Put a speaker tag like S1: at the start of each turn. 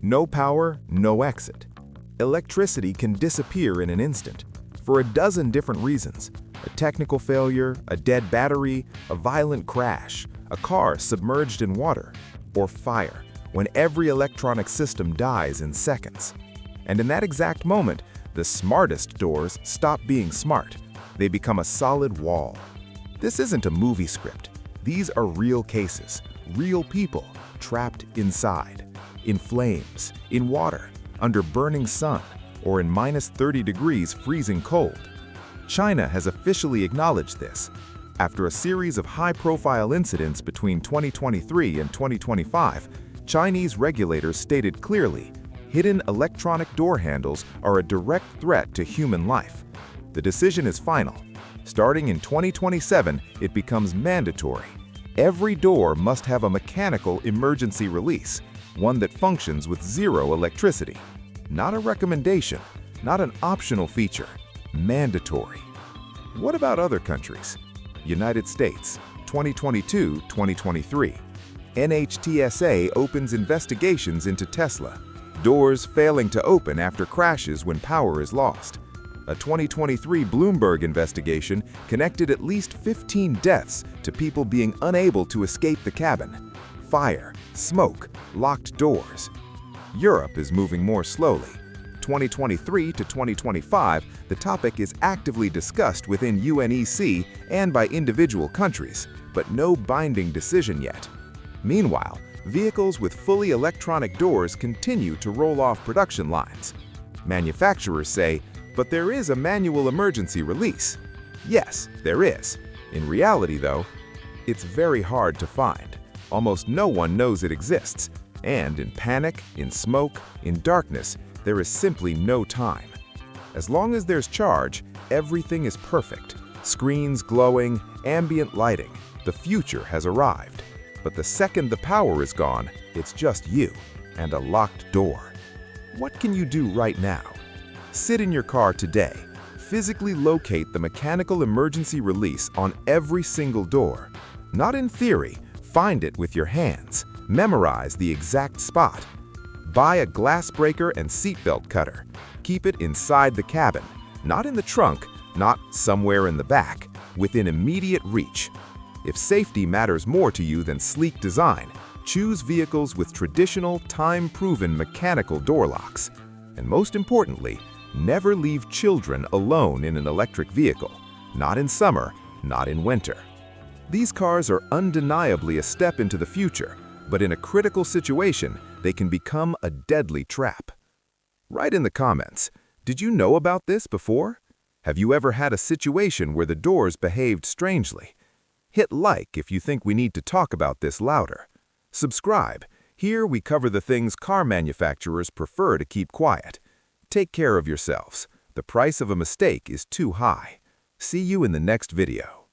S1: No power, no exit. Electricity can disappear in an instant, for a dozen different reasons. A technical failure, a dead battery, a violent crash, a car submerged in water, or fire, when every electronic system dies in seconds. And in that exact moment, the smartest doors stop being smart. They become a solid wall. This isn't a movie script. These are real cases, real people trapped inside, in flames, in water, under burning sun, or in -30 degrees freezing cold. China has officially acknowledged this. After a series of high-profile incidents between 2023 and 2025, Chinese regulators stated clearly, hidden electronic door handles are a direct threat to human life. The decision is final. Starting in 2027, it becomes mandatory. Every door must have a mechanical emergency release, one that functions with zero electricity. Not a recommendation, not an optional feature, mandatory. What about other countries? United States, 2022-2023. NHTSA opens investigations into Tesla. Doors failing to open after crashes when power is lost. A 2023 Bloomberg investigation connected at least 15 deaths to people being unable to escape the cabin. Fire, smoke, locked doors. Europe is moving more slowly. 2023 to 2025, the topic is actively discussed within UNEC and by individual countries, but no binding decision yet. Meanwhile, vehicles with fully electronic doors continue to roll off production lines. Manufacturers say, but there is a manual emergency release. Yes, there is. In reality, though, it's very hard to find. Almost no one knows it exists. And in panic, in smoke, in darkness, there is simply no time. As long as there's charge, everything is perfect. Screens glowing, ambient lighting. The future has arrived. But the second the power is gone, it's just you and a locked door. What can you do right now? Sit in your car today. Physically locate the mechanical emergency release on every single door. Not in theory, find it with your hands. Memorize the exact spot. Buy a glass breaker and seatbelt cutter. Keep it inside the cabin, not in the trunk, not somewhere in the back, within immediate reach. If safety matters more to you than sleek design, choose vehicles with traditional, time-proven mechanical door locks. And most importantly, never leave children alone in an electric vehicle, not in summer, not in winter. These cars are undeniably a step into the future, but in a critical situation, they can become a deadly trap. Write in the comments, did you know about this before? Have you ever had a situation where the doors behaved strangely? Hit like if you think we need to talk about this louder. Subscribe. Here we cover the things car manufacturers prefer to keep quiet. Take care of yourselves. The price of a mistake is too high. See you in the next video.